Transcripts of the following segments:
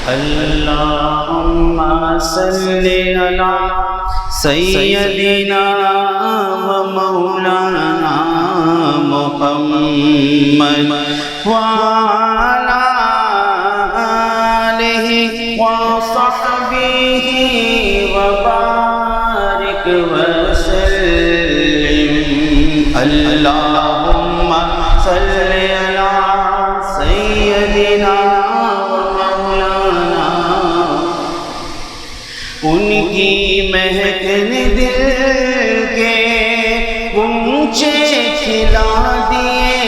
اللہم صلی علی سیدنا و مولانا محمد وعلی آلہ وصحبہ وبارک وسلم اللہم صلی علی سیدنا ان کی مہکنے دل کے غنچے کھلا دیے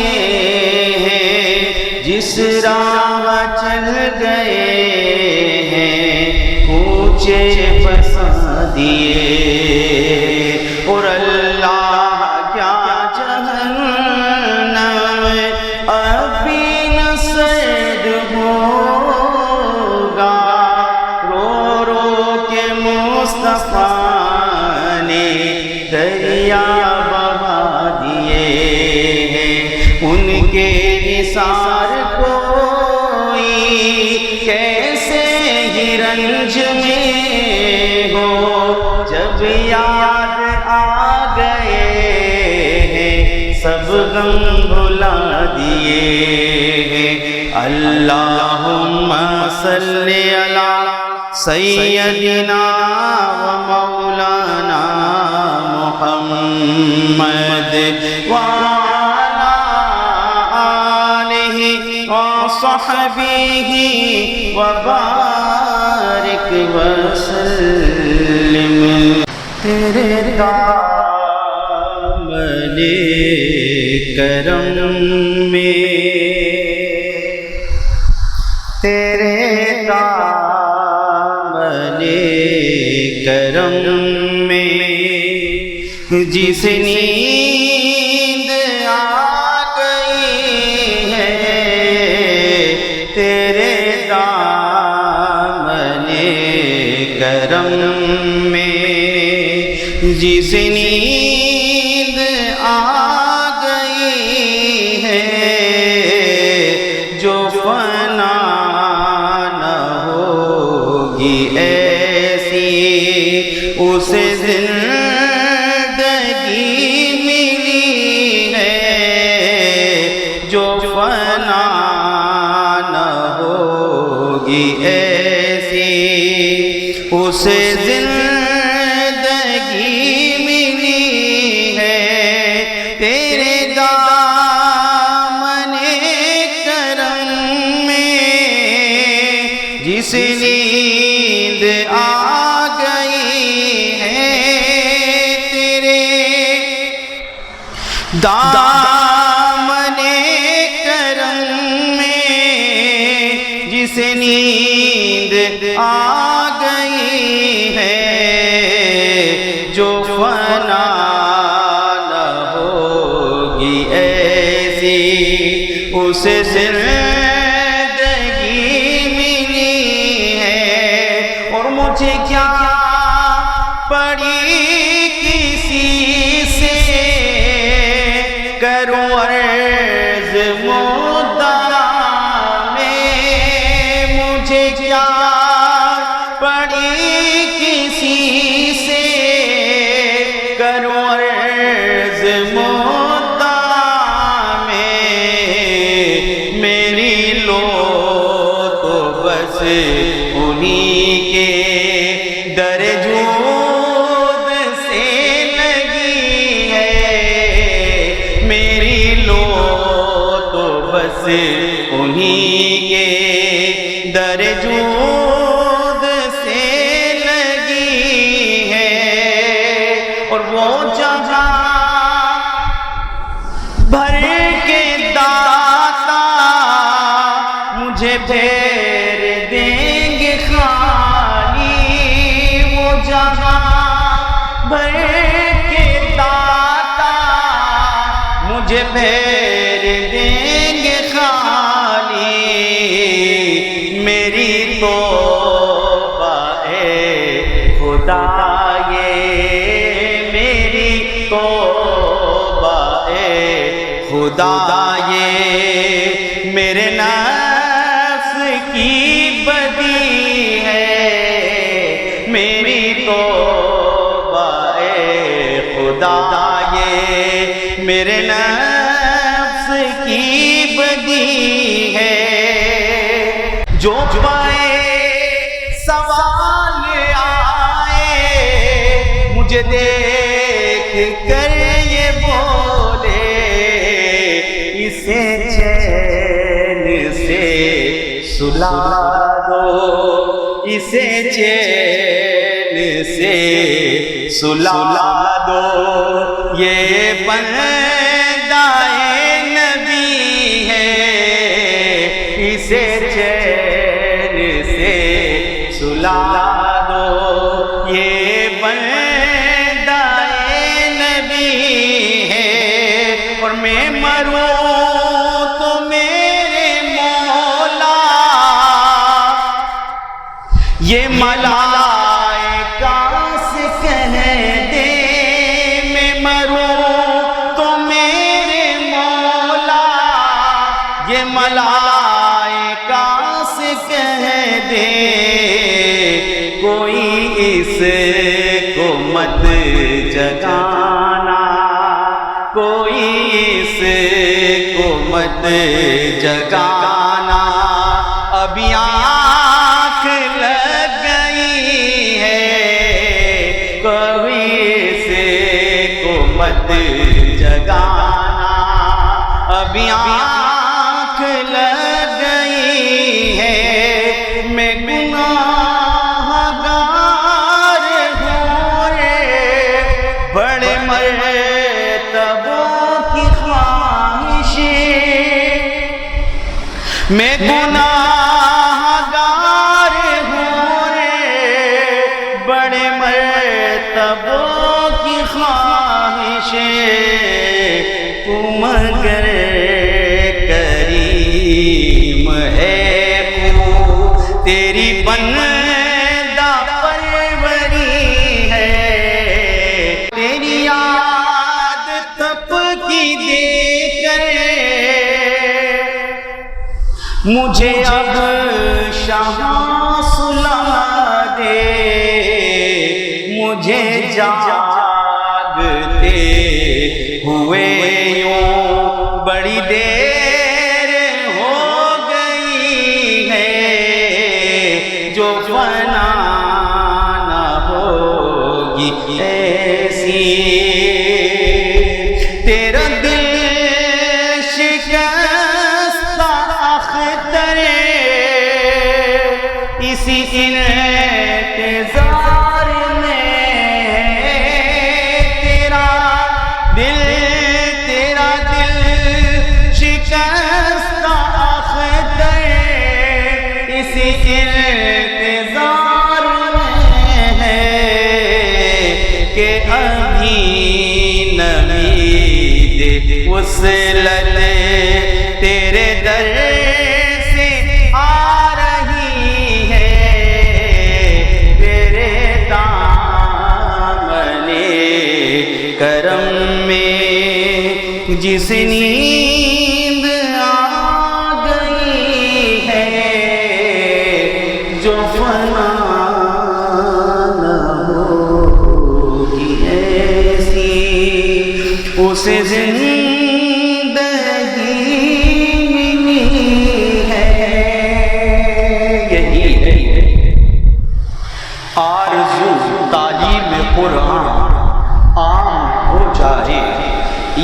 ہیں، جس راہ چل گئے ہیں کوچے پسا دیے، اور اللہ کیا جہنم ابھی نہ سرد ہوگا، مصطفیٰ نے دریا بہا دیے ہیں، ان کے نثار کوئی کیسے ہی رنج میں ہو، جب یاد آ گئے ہیں سب غم بھلا دیے ہیں۔ اللہم صلی علی سیدنا و مولانا محمد وعلی آلہ وصحبہ وبارک وسلم۔ تیرے دامن کرم میں، تیرے کرم میں جس نیند آ گئی ہے، تیرے دامن کرم میں جس نیند آ گئی ہے، جو فنا نہ ہوگی اسے زندگی ملی ہے، جو فنا نہ ہوگی ایسی اسے زندگی ملی ہے، تیرے دامن کرم میں جس نیند آ دامن کرم میں جس نیند آ گئی ہے، جو فنا نہ ہوگی ایسی اسے زندگی ملی ہے، اور مجھے کیا پڑی کسی سے کروں عرض مدعا میں، مجھے کیا پڑی کسی سے کروں عرض مدعا میں، میری لو تو بس انہی کے در جود سے لگی ہے، میری لو تو بس انہی کے در جود سے لگی ہے، اور وہ جہاں بھر کے داتا مجھے پھیر دیں گے خالی، وہ جہاں بھر کے داتا مجھے پھیر دیں گے خالی، میری توبہ اے خدا یہ میری توبہ اے خدا یہ میرے نفس کی بدی خدا یہ میرے نفس کی بدی ہے، جو پائے سوال آئے مجھے دیکھ کر یہ بولے، اسے چین سے سلا دو، اسے چین سے سلا دو، یہ بندہ نبی ہے، اسے چین سے سلا دو، یہ بندہ نبی ہے، اور میں مروں تو میرے مولا یہ ملائکہ سے کہہ دے، میں مروں تو میرے مولا یہ ملائکہ سے کہہ دے، کوئی اس کو مت جگانا، کوئی اس کو مت جگانا، ابھی آنکھ لگ گئی ہے، کوئی اس کو مت جگانا، ابھی آنکھ لگ گئی ہے، میں گناہگار ہوں رے، بڑے مرتبوں کی خواہش، میں گناہگار ہوں رے، بڑے مرتبوں کی خواہش، تو مگر کریم ہے وہ، تیری بندہ پروری ہے، تیری یاد تپ کی دے کر مجھے اب شہاں سلا دے، مجھے جاگتے ہوئے یوں بڑی دیر ہو گئی ہے، جو فنا نہ ہوگی ایسی، تیرا دل شکستہ اختر اسی انتظار میں ہے، تیرا دل شکستہ اختر اسی انتظار میں ہے، کہ ابھی نمید وصلت تیرے در سے آ رہی ہے، تیرے دامن کرم میں جس نیند آ گئی ہے، جو فنا نہ ہوگی ایسی، اسے زندگی ملی ہے، یہی ہے آرزو تعلیم قرآن عام ہو جائے،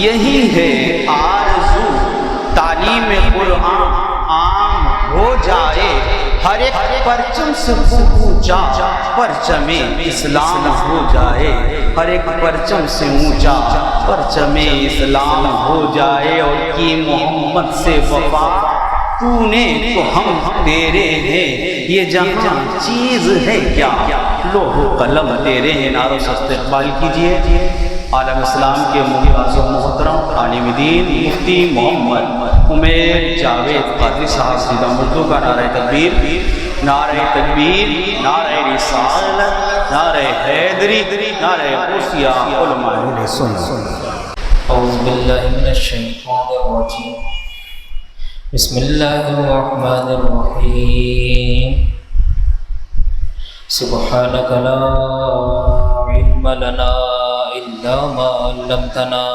یہی ہے آرزو تعلیم قرآن عام ہو جائے، ہر ایک پرچم سے اونچا پرچم اسلام ہو جائے، ہر ایک پرچم سے اونچا پرچم اسلام ہو جائے، اور کی محمد سے وفا تو نے تو ہم تیرے ہیں، یہ جہاں چیز ہے کیا، لوح و قلم تیرے ہیں، نعرہ سے استقبال کیجئے عالم اسلام کے معزز و محترم عالم دین مفتی محمد عمیر جاوید قادری صاحب سیدہ مردو کا نعرہ تکبیر، نعرہ تکبیر، نعرہ رسالت، نعرہ حیدری، نعرہ غوثیہ، علماء سنت۔ اعوذ باللہ من الشیطان الرجیم، بسم اللہ الرحمن الرحیم، سبحانک لا علم لنا الا إلا ما علمتنا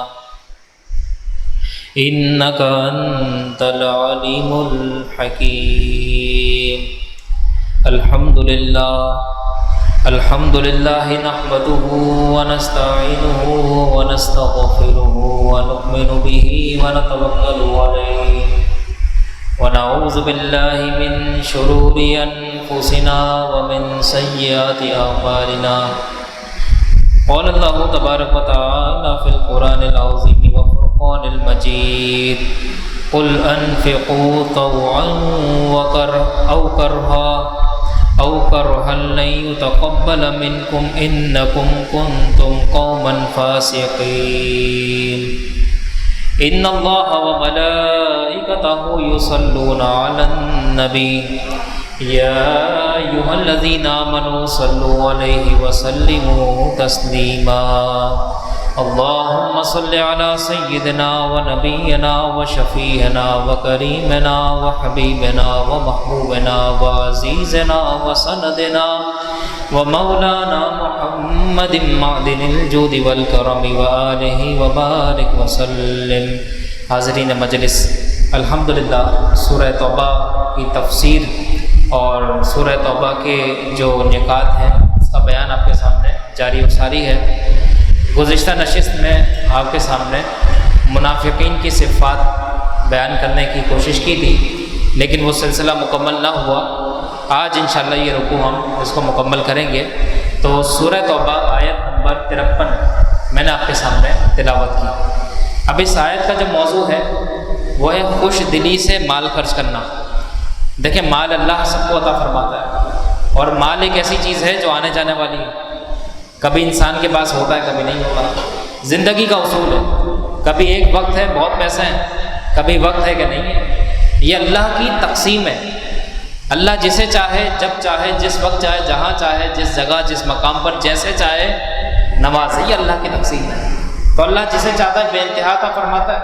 إنك أنت العليم الحكيم. الحمد لله نحمده ونستعينه ونستغفره ونؤمن به ونتوكل عليه ونعوذ بالله من شرور أنفسنا ومن سيئات أعمالنا. قال الله تبارك وتعالى في القرآن العظيم والفرقان المجيد: قل أنفقوا طوعا أو كرها لن يتقبل منكم إنكم كنتم قوما فاسقين. إن الله وملائكته يصلون على النبي يا أيها الذين آمنوا صلوا عليه وسلموا تسليما. اللهم صل على سيدنا ونبينا وشفيعنا وكريمنا وحبيبنا ومحبوبنا وعزيزنا وسندنا ومولانا محمد معدن الجود والكرم وآلہ وبارک وسلم. حاضرین مجلس، الحمدللہ سورہ توبہ کی تفسیر اور سورہ توبہ کے جو نکات ہیں اس کا بیان آپ کے سامنے جاری و ساری ہے. گزشتہ نشست میں آپ کے سامنے منافقین کی صفات بیان کرنے کی کوشش کی تھی، لیکن وہ سلسلہ مکمل نہ ہوا. آج انشاءاللہ یہ رکوع ہم اس کو مکمل کریں گے. تو سورہ توبہ آیت نمبر 53 میں نے آپ کے سامنے تلاوت کی. اب اس آیت کا جو موضوع ہے وہ ہے خوش دلی سے مال خرچ کرنا. دیکھیں، مال اللہ سب کو عطا فرماتا ہے، اور مال ایک ایسی چیز ہے جو آنے جانے والی ہے. کبھی انسان کے پاس ہوتا ہے، کبھی نہیں ہوتا. زندگی کا اصول ہے، کبھی ایک وقت ہے بہت پیسے ہیں، کبھی وقت ہے کہ نہیں ہے. یہ اللہ کی تقسیم ہے. اللہ جسے چاہے، جب چاہے، جس وقت چاہے، جہاں چاہے، جس جگہ، جس مقام پر جیسے چاہے نوازے. یہ اللہ کی تقسیم ہے. تو اللہ جسے چاہتا ہے بے انتہا عطا فرماتا ہے،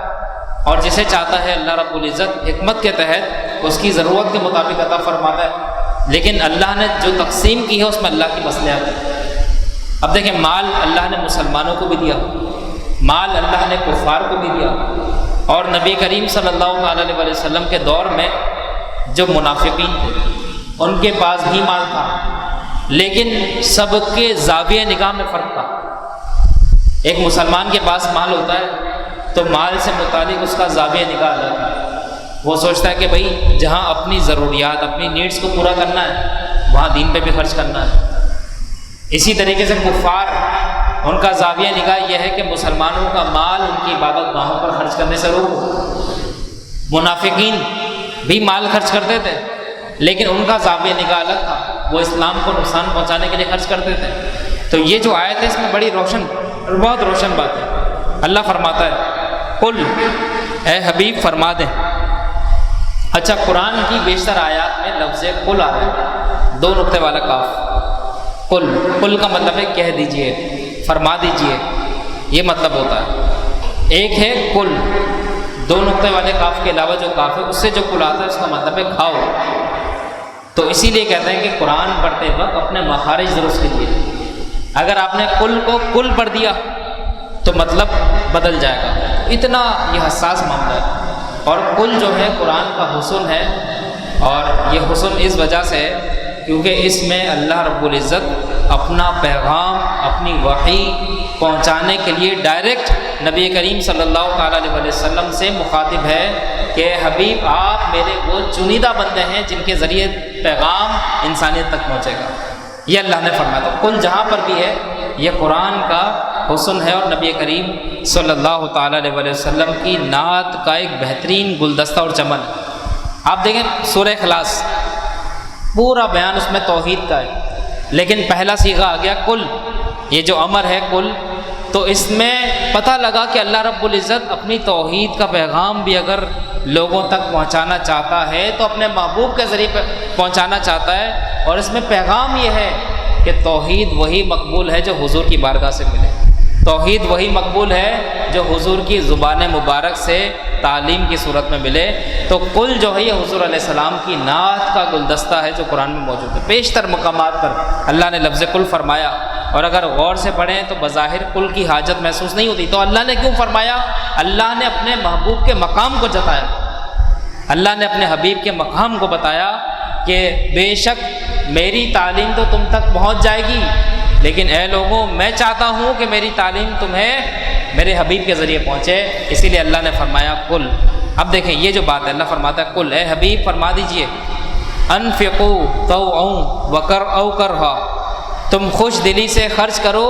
اور جسے چاہتا ہے اللہ رب العزت حکمت کے تحت اس کی ضرورت کے مطابق عطا فرماتا ہے. لیکن اللہ نے جو تقسیم کی ہے اس میں اللہ کی مصلحت ہے. اب دیکھیں، مال اللہ نے مسلمانوں کو بھی دیا، مال اللہ نے کفار کو بھی دیا، اور نبی کریم صلی اللہ علیہ وسلم کے دور میں جو منافقین تھے ان کے پاس بھی مال تھا، لیکن سب کے زاویہ نگاہ میں فرق تھا. ایک مسلمان کے پاس مال ہوتا ہے تو مال سے متعلق اس کا زاویہ نگاہ الگ ہے. وہ سوچتا ہے کہ بھائی جہاں اپنی ضروریات، اپنی نیڈس کو پورا کرنا ہے وہاں دین پہ بھی خرچ کرنا ہے. اسی طریقے سے کفار، ان کا زاویہ نگاہ یہ ہے کہ مسلمانوں کا مال ان کی عبادت گاہوں پر خرچ کرنے سے روکو. منافقین بھی مال خرچ کرتے تھے، لیکن ان کا زاویہ نگاہ الگ تھا. وہ اسلام کو نقصان پہنچانے کے لیے خرچ کرتے تھے. تو یہ جو آیت ہے اس میں بڑی بہت روشن بات ہے. اللہ فرماتا ہے: قل، اے حبیب فرما دیں. اچھا، قرآن کی بیشتر آیات میں لفظ قل آ رہا ہے، 2 نقطے والا کاف. قل کا مطلب ہے کہہ دیجئے، فرما دیجئے، یہ مطلب ہوتا ہے. ایک ہے قل، 2 نقطے والے کاف کے علاوہ جو کاف ہے اس سے جو قل آتا ہے اس کا مطلب ہے کھاؤ. تو اسی لیے کہتے ہیں کہ قرآن پڑھتے وقت اپنے مخارج درست کیجیے. اگر آپ نے قل کو قل پڑھ دیا تو مطلب بدل جائے گا. اتنا یہ حساس معاملہ ہے. اور قل جو ہے قرآن کا حسن ہے، اور یہ حسن اس وجہ سے ہے کیونکہ اس میں اللہ رب العزت اپنا پیغام، اپنی وحی پہنچانے کے لیے ڈائریکٹ نبی کریم صلی اللہ تعالیٰ علیہ وسلم سے مخاطب ہے کہ حبیب آپ میرے وہ چنیدہ بندے ہیں جن کے ذریعے پیغام انسانیت تک پہنچے گا. یہ اللہ نے فرمایا. تو قل جہاں پر بھی ہے یہ قرآن کا حسن ہے، اور نبی کریم صلی اللہ تعالیٰ علیہ وسلم کی نعت کا ایک بہترین گلدستہ اور چمن. آپ دیکھیں سورہ اخلاص، پورا بیان اس میں توحید کا ہے، لیکن پہلا صیغہ آ گیا قل. یہ جو امر ہے قل، تو اس میں پتہ لگا کہ اللہ رب العزت اپنی توحید کا پیغام بھی اگر لوگوں تک پہنچانا چاہتا ہے تو اپنے محبوب کے ذریعے پہنچانا چاہتا ہے. اور اس میں پیغام یہ ہے کہ توحید وہی مقبول ہے جو حضور کی بارگاہ سے ملے. توحید وہی مقبول ہے جو حضور کی زبان مبارک سے تعلیم کی صورت میں ملے. تو قل جو ہے یہ حضور علیہ السلام کی نعت کا گلدستہ ہے جو قرآن میں موجود ہے. بیشتر مقامات پر اللہ نے لفظ قل فرمایا. اور اگر غور سے پڑھیں تو بظاہر کل کی حاجت محسوس نہیں ہوتی۔ تو اللہ نے کیوں فرمایا؟ اللہ نے اپنے محبوب کے مقام کو جتایا، اللہ نے اپنے حبیب کے مقام کو بتایا کہ بے شک میری تعلیم تو تم تک پہنچ جائے گی، لیکن اے لوگوں میں چاہتا ہوں کہ میری تعلیم تمہیں میرے حبیب کے ذریعے پہنچے، اسی لیے اللہ نے فرمایا کل۔ اب دیکھیں یہ جو بات ہے، اللہ فرماتا ہے کل، اے حبیب فرما دیجئے انفقوا طوعا وکرہا کرہا، تم خوش دلی سے خرچ کرو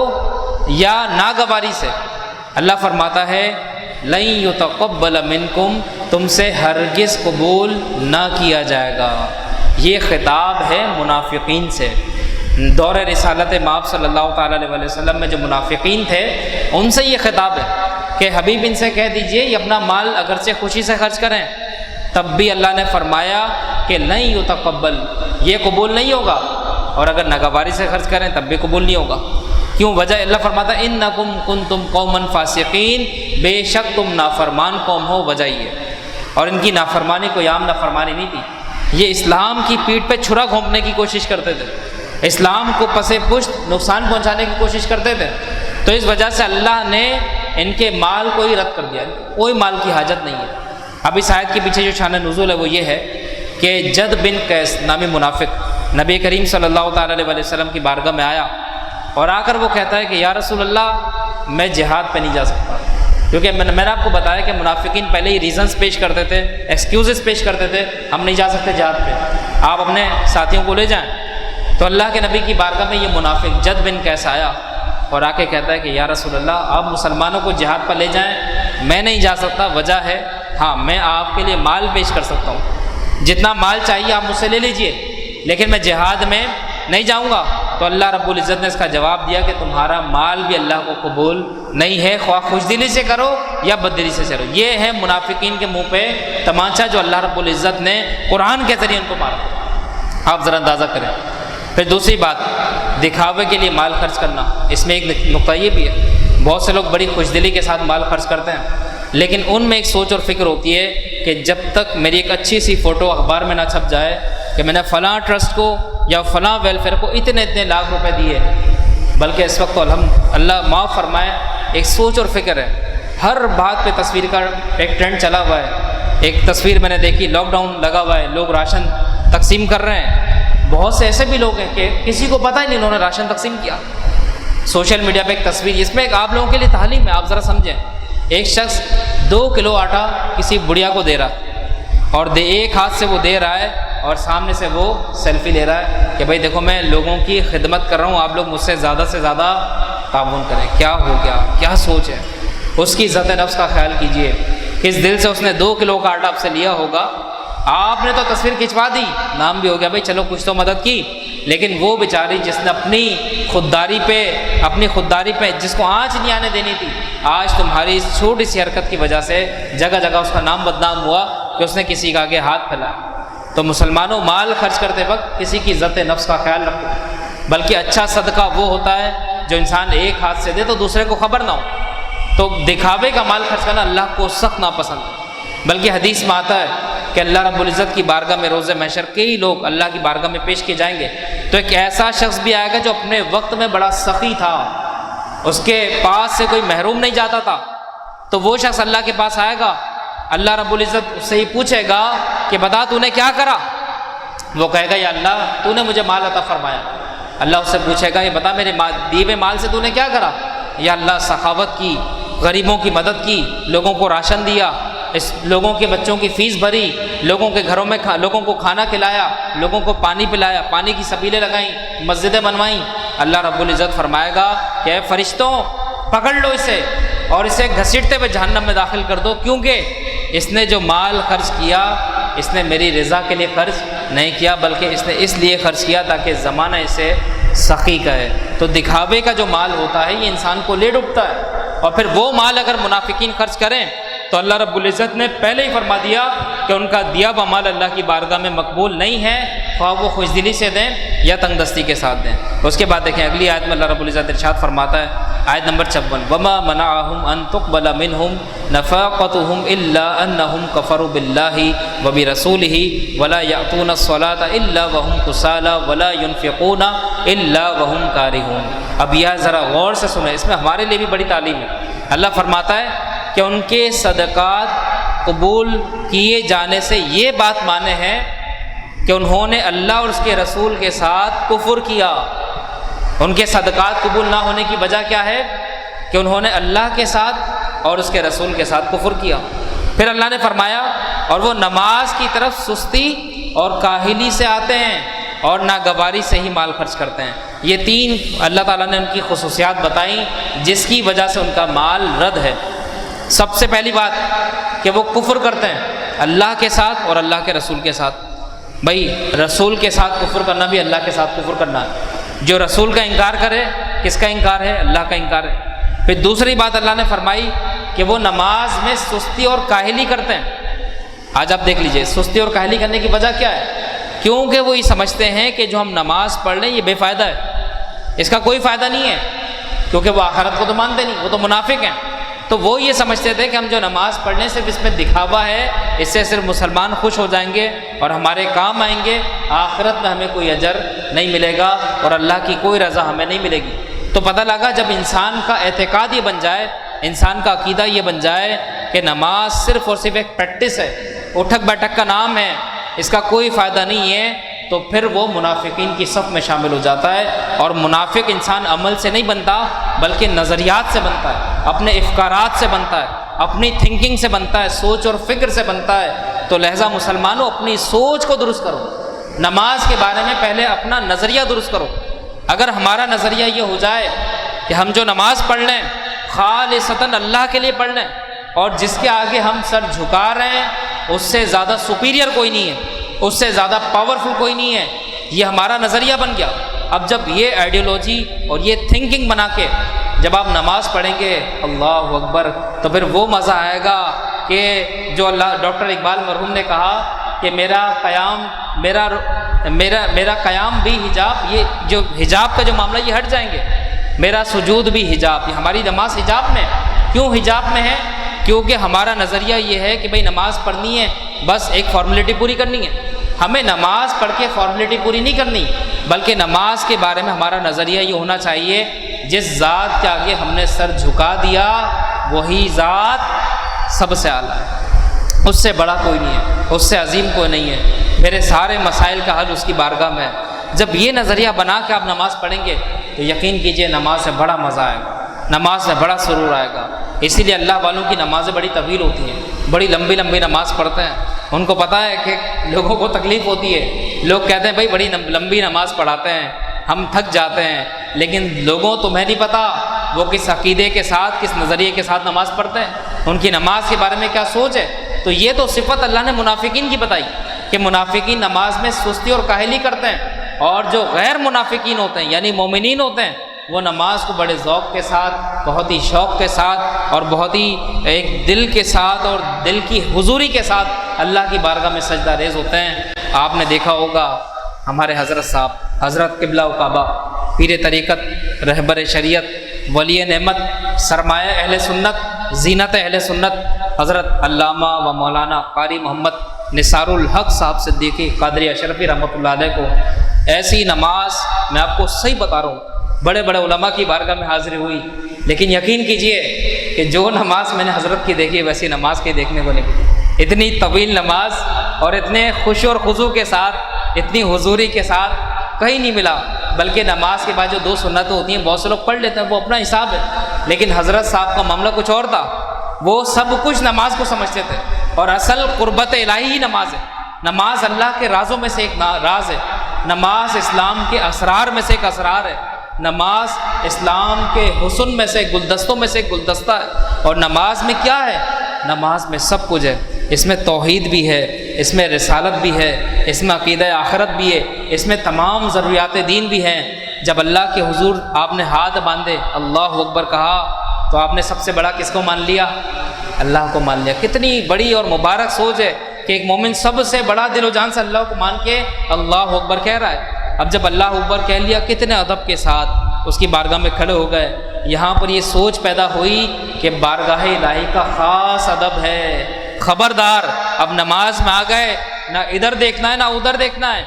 یا ناگواری سے۔ اللہ فرماتا ہے لن یتقبل منکم، تم سے ہرگز قبول نہ کیا جائے گا۔ یہ خطاب ہے منافقین سے۔ دور رسالت مآب صلی اللہ تعالیٰ علیہ وسلم میں جو منافقین تھے ان سے یہ خطاب ہے کہ حبیب ان سے کہہ دیجئے یہ اپنا مال اگرچہ خوشی سے خرچ کریں، تب بھی اللہ نے فرمایا کہ لن یتقبل، یہ قبول نہیں ہوگا، اور اگر ناگواری سے خرچ کریں تب بھی قبول نہیں ہوگا۔ کیوں؟ وجہ اللہ فرماتا ہے انکم کنتم قوما فاسقین، بے شک تم نافرمان قوم ہو، وجہ یہ۔ اور ان کی نافرمانی کوئی عام نافرمانی نہیں تھی، یہ اسلام کی پیٹھ پہ چھرا گھونپنے کی کوشش کرتے تھے، اسلام کو پس پشت نقصان پہنچانے کی کوشش کرتے تھے۔ تو اس وجہ سے اللہ نے ان کے مال کو ہی رد کر دیا، کوئی مال کی حاجت نہیں ہے۔ اب اس آیت کے پیچھے جو شان نزول ہے وہ یہ ہے کہ جد بن قیس نامی منافق نبی کریم صلی اللہ تعالیٰ علیہ وسلم کی بارگاہ میں آیا اور آ کر وہ کہتا ہے کہ یا رسول اللہ میں جہاد پہ نہیں جا سکتا، کیونکہ میں نے آپ کو بتایا کہ منافقین پہلے ہی ریزنز پیش کرتے تھے، ایکسکیوزز پیش کرتے تھے، ہم نہیں جا سکتے جہاد پہ، آپ اپنے ساتھیوں کو لے جائیں۔ تو اللہ کے نبی کی بارگاہ میں یہ منافق جد بن قیس آیا اور آ کے کہتا ہے کہ یا رسول اللہ آپ مسلمانوں کو جہاد پر لے جائیں، میں نہیں جا سکتا، وجہ ہے ہاں میں آپ کے لیے مال پیش کر سکتا ہوں، جتنا مال چاہیے آپ مجھ سے لے لیجئے، لیکن میں جہاد میں نہیں جاؤں گا۔ تو اللہ رب العزت نے اس کا جواب دیا کہ تمہارا مال بھی اللہ کو قبول نہیں ہے، خواہ خوش دلی سے کرو یا بد دلی سے کرو۔ یہ ہے منافقین کے منہ پہ تمانچہ جو اللہ رب العزت نے قرآن کے ذریعے ان کو مارا، آپ ذرا اندازہ کریں۔ پھر دوسری بات، دکھاوے کے لیے مال خرچ کرنا، اس میں ایک نقطہ یہ بھی ہے، بہت سے لوگ بڑی خوش دلی کے ساتھ مال خرچ کرتے ہیں، لیکن ان میں ایک سوچ اور فکر ہوتی ہے کہ جب تک میری ایک اچھی سی فوٹو اخبار میں نہ چھپ جائے کہ میں نے فلاں ٹرسٹ کو یا فلاں ویلفیئر کو اتنے لاکھ روپے دیے، بلکہ اس وقت تو اللہ معاف فرمائے ایک سوچ اور فکر ہے، ہر بات پہ تصویر کا ایک ٹرینڈ چلا ہوا ہے۔ ایک تصویر میں نے دیکھی، لاک ڈاؤن لگا ہوا ہے، لوگ راشن تقسیم کر رہے ہیں، بہت سے ایسے بھی لوگ ہیں کہ کسی کو پتہ ہی نہیں انہوں نے راشن تقسیم کیا، سوشل میڈیا پہ ایک تصویر، اس میں ایک آپ لوگوں کے لیے تعلیم ہے، آپ ذرا سمجھیں۔ ایک شخص 2 کلو آٹا کسی بڑھیا کو دے رہا اور ایک ہاتھ سے وہ دے رہا ہے اور سامنے سے وہ سیلفی لے رہا ہے کہ بھائی دیکھو میں لوگوں کی خدمت کر رہا ہوں، آپ لوگ مجھ سے زیادہ تعاون کریں۔ کیا ہو گیا، کیا سوچ ہے اس کی، عزت نفس کا خیال کیجئے، کس دل سے اس نے 2 کلو کا آٹا آپ سے لیا ہوگا۔ آپ نے تو تصویر کھنچوا دی، نام بھی ہو گیا، بھائی چلو کچھ تو مدد کی، لیکن وہ بیچاری جس نے اپنی خودداری پہ جس کو آنچ نہیں آنے دینی تھی، آج تمہاری اس چھوٹی سی حرکت کی وجہ سے جگہ جگہ اس کا نام بدنام ہوا کہ اس نے کسی کا آگے ہاتھ پھیلایا۔ تو مسلمانوں مال خرچ کرتے وقت کسی کی عزت نفس کا خیال رکھو، بلکہ اچھا صدقہ وہ ہوتا ہے جو انسان ایک ہاتھ سے دے تو دوسرے کو خبر نہ ہو۔ تو دکھاوے کا مال خرچ کرنا اللہ کو سخت ناپسند ہے، بلکہ حدیث میں آتا ہے کہ اللہ رب العزت کی بارگاہ میں روز محشر کئی لوگ اللہ کی بارگاہ میں پیش کیے جائیں گے، تو ایک ایسا شخص بھی آئے گا جو اپنے وقت میں بڑا سخی تھا، اس کے پاس سے کوئی محروم نہیں جاتا تھا، تو وہ شخص اللہ کے پاس آئے گا، اللہ رب العزت اس سے ہی پوچھے گا کہ بتا تو نے کیا کرا، وہ کہے گا یا اللہ تو نے مجھے مال عطا فرمایا۔ اللہ اس سے پوچھے گا یہ بتا میرے دیے مال سے تو نے کیا کرا، یا اللہ سخاوت کی، غریبوں کی مدد کی، لوگوں کو راشن دیا، اس لوگوں کے بچوں کی فیس بھری، لوگوں کے گھروں میں لوگوں کو کھانا کھلایا، لوگوں کو پانی پلایا، پانی کی سبیلیں لگائیں، مسجدیں بنوائیں۔ اللہ رب العزت فرمائے گا کہ اے فرشتوں پکڑ لو اسے اور اسے گھسیٹتے ہوئے جہنم میں داخل کر دو، کیونکہ اس نے جو مال خرچ کیا اس نے میری رضا کے لیے خرچ نہیں کیا، بلکہ اس نے اس لیے خرچ کیا تاکہ زمانہ اسے سخی کہے۔ تو دکھاوے کا جو مال ہوتا ہے یہ انسان کو لے ڈوبتا ہے، اور پھر وہ مال اگر منافقین خرچ کریں تو اللہ رب العزت نے پہلے ہی فرما دیا کہ ان کا دیا ہوا مال اللہ کی بارگاہ میں مقبول نہیں ہے، خواہ وہ خوش دلی سے دیں یا تنگ دستی کے ساتھ دیں۔ اس کے بعد دیکھیں اگلی آیت میں اللہ رب العزت ارشاد فرماتا ہے آیت نمبر 56 وما منعهم ان تقبل منهم نفقتهم الا انهم كفروا بالله وبرسوله ولا يأتون الصلاة الا وهم كسالى ولا ينفقون الا وهم كارهون۔ اب یہ ذرا غور سے سنیں، اس میں ہمارے لیے بھی بڑی تعلیم ہے۔ اللہ فرماتا ہے کہ ان کے صدقات قبول کیے جانے سے یہ بات مانے ہے کہ انہوں نے اللہ اور اس کے رسول کے ساتھ کفر کیا۔ ان کے صدقات قبول نہ ہونے کی وجہ کیا ہے؟ کہ انہوں نے اللہ کے ساتھ اور اس کے رسول کے ساتھ کفر کیا۔ پھر اللہ نے فرمایا اور وہ نماز کی طرف سستی اور کاہلی سے آتے ہیں اور ناگواری سے ہی مال خرچ کرتے ہیں۔ یہ تین اللہ تعالیٰ نے ان کی خصوصیات بتائیں جس کی وجہ سے ان کا مال رد ہے۔ سب سے پہلی بات کہ وہ کفر کرتے ہیں اللہ کے ساتھ اور اللہ کے رسول کے ساتھ۔ بھائی رسول کے ساتھ کفر کرنا بھی اللہ کے ساتھ کفر کرنا ہے۔ جو رسول کا انکار کرے کس کا انکار ہے؟ اللہ کا انکار ہے۔ پھر دوسری بات اللہ نے فرمائی کہ وہ نماز میں سستی اور کاہلی کرتے ہیں۔ آج آپ دیکھ لیجئے سستی اور کاہلی کرنے کی وجہ کیا ہے؟ کیونکہ وہ یہ سمجھتے ہیں کہ جو ہم نماز پڑھ لیں یہ بے فائدہ ہے، اس کا کوئی فائدہ نہیں ہے، کیونکہ وہ آخرت کو تو مانتے نہیں، وہ تو منافق ہیں۔ تو وہ یہ سمجھتے تھے کہ ہم جو نماز پڑھ لیں صرف اس میں دکھاوا ہے، اس سے صرف مسلمان خوش ہو جائیں گے اور ہمارے کام آئیں گے، آخرت میں ہمیں کوئی اجر نہیں ملے گا اور اللہ کی کوئی رضا ہمیں نہیں ملے گی۔ تو پتہ لگا جب انسان کا اعتقاد یہ بن جائے، انسان کا عقیدہ یہ بن جائے کہ نماز صرف اور صرف ایک پریکٹس ہے، اٹھک بیٹھک کا نام ہے، اس کا کوئی فائدہ نہیں ہے، تو پھر وہ منافقین کی صف میں شامل ہو جاتا ہے۔ اور منافق انسان عمل سے نہیں بنتا بلکہ نظریات سے بنتا ہے، اپنے افکارات سے بنتا ہے، اپنی تھنکنگ سے بنتا ہے، سوچ اور فکر سے بنتا ہے۔ تو لہذا مسلمانوں اپنی سوچ کو درست کرو، نماز کے بارے میں پہلے اپنا نظریہ درست کرو۔ اگر ہمارا نظریہ یہ ہو جائے کہ ہم جو نماز پڑھ لیں خالصتاً اللہ کے لیے پڑھ لیں اور جس کے آگے ہم سر جھکا رہے ہیں اس سے زیادہ سپیریئر کوئی نہیں ہے، اس سے زیادہ پاورفل کوئی نہیں ہے، یہ ہمارا نظریہ بن گیا۔ اب جب یہ آئیڈیالوجی اور یہ تھنکنگ بنا کے جب آپ نماز پڑھیں گے اللہ اکبر، تو پھر وہ مزہ آئے گا کہ جو اللہ ڈاکٹر اقبال مرحوم نے کہا کہ میرا قیام بھی حجاب، یہ جو حجاب کا جو معاملہ یہ ہٹ جائیں گے، میرا سجود بھی حجاب، یہ ہماری نماز حجاب میں ہے۔ کیوں حجاب میں ہے؟ کیونکہ ہمارا نظریہ یہ ہے کہ بھئی نماز پڑھنی ہے بس ایک فارمیلٹی پوری کرنی ہے، ہمیں نماز پڑھ کے فارمیلٹی پوری نہیں کرنی، بلکہ نماز کے بارے میں ہمارا نظریہ یہ ہونا چاہیے جس ذات کے آگے ہم نے سر جھکا دیا وہی ذات سب سے اعلیٰ ہے، اس سے بڑا کوئی نہیں ہے، اس سے عظیم کوئی نہیں ہے، میرے سارے مسائل کا حل اس کی بارگاہ میں ہے۔ جب یہ نظریہ بنا کے آپ نماز پڑھیں گے تو یقین کیجئے نماز سے بڑا مزہ آئے گا، نماز سے بڑا سرور آئے گا۔ اسی لیے اللہ والوں کی نمازیں بڑی طویل ہوتی ہیں، بڑی لمبی لمبی نماز پڑھتے ہیں، ان کو پتہ ہے کہ لوگوں کو تکلیف ہوتی ہے، لوگ کہتے ہیں بھائی بڑی لمبی نماز پڑھاتے ہیں ہم تھک جاتے ہیں، لیکن لوگوں تمہیں نہیں پتہ وہ کس عقیدے کے ساتھ کس نظریے کے ساتھ نماز پڑھتے ہیں، ان کی نماز کے بارے میں کیا سوچ ہے۔ تو یہ تو صفت اللہ نے منافقین کی بتائی کہ منافقین نماز میں سستی اور کاہلی کرتے ہیں، اور جو غیر منافقین ہوتے ہیں یعنی مومنین ہوتے ہیں وہ نماز کو بڑے ذوق کے ساتھ، بہت ہی شوق کے ساتھ اور بہت ہی ایک دل کے ساتھ اور دل کی حضوری کے ساتھ اللہ کی بارگاہ میں سجدہ ریز ہوتے ہیں۔ آپ نے دیکھا ہوگا ہمارے حضرت صاحب، حضرت قبلہ و کعبہ، پیر طریقت، رہبر شریعت، ولی نعمت، سرمایہ اہل سنت، زینت اہل سنت، حضرت علامہ و مولانا قاری محمد نثار الحق صاحب صدیقی قادری اشرفی رحمۃ اللہ علیہ کو ایسی نماز، میں آپ کو صحیح بتا رہا ہوں، بڑے بڑے علماء کی بارگاہ میں حاضری ہوئی، لیکن یقین کیجئے کہ جو نماز میں نے حضرت کی دیکھی ویسی نماز کے دیکھنے کو نہیں ملی۔ اتنی طویل نماز اور اتنے خوشی اور خضوع کے ساتھ، اتنی حضوری کے ساتھ کہیں نہیں ملا، بلکہ نماز کے بعد جو دو سنتیں ہوتی ہیں بہت سے لوگ پڑھ لیتے ہیں، وہ اپنا حساب ہے، لیکن حضرت صاحب کا معاملہ کچھ اور تھا، وہ سب کچھ نماز کو سمجھتے تھے، اور اصل قربت الہی ہی نماز ہے۔ نماز اللہ کے رازوں میں سے ایک راز ہے، نماز اسلام کے اسرار میں سے ایک اسرار ہے، نماز اسلام کے حسن میں سے گلدستوں میں سے ایک گلدستہ ہے۔ اور نماز میں کیا ہے؟ نماز میں سب کچھ ہے، اس میں توحید بھی ہے، اس میں رسالت بھی ہے، اس میں عقیدہ آخرت بھی ہے، اس میں تمام ضروریات دین بھی ہیں۔ جب اللہ کے حضور آپ نے ہاتھ باندھے اللہ اکبر کہا تو آپ نے سب سے بڑا کس کو مان لیا؟ اللہ کو مان لیا۔ کتنی بڑی اور مبارک سوچ ہے کہ ایک مومن سب سے بڑا دل و جان سے اللہ کو مان کے اللہ اکبر کہہ رہا ہے۔ اب جب اللہ اکبر کہہ لیا، کتنے ادب کے ساتھ اس کی بارگاہ میں کھڑے ہو گئے، یہاں پر یہ سوچ پیدا ہوئی کہ بارگاہ الہی کا خاص ادب ہے، خبردار اب نماز میں آ گئے، نہ ادھر دیکھنا ہے نہ ادھر دیکھنا ہے،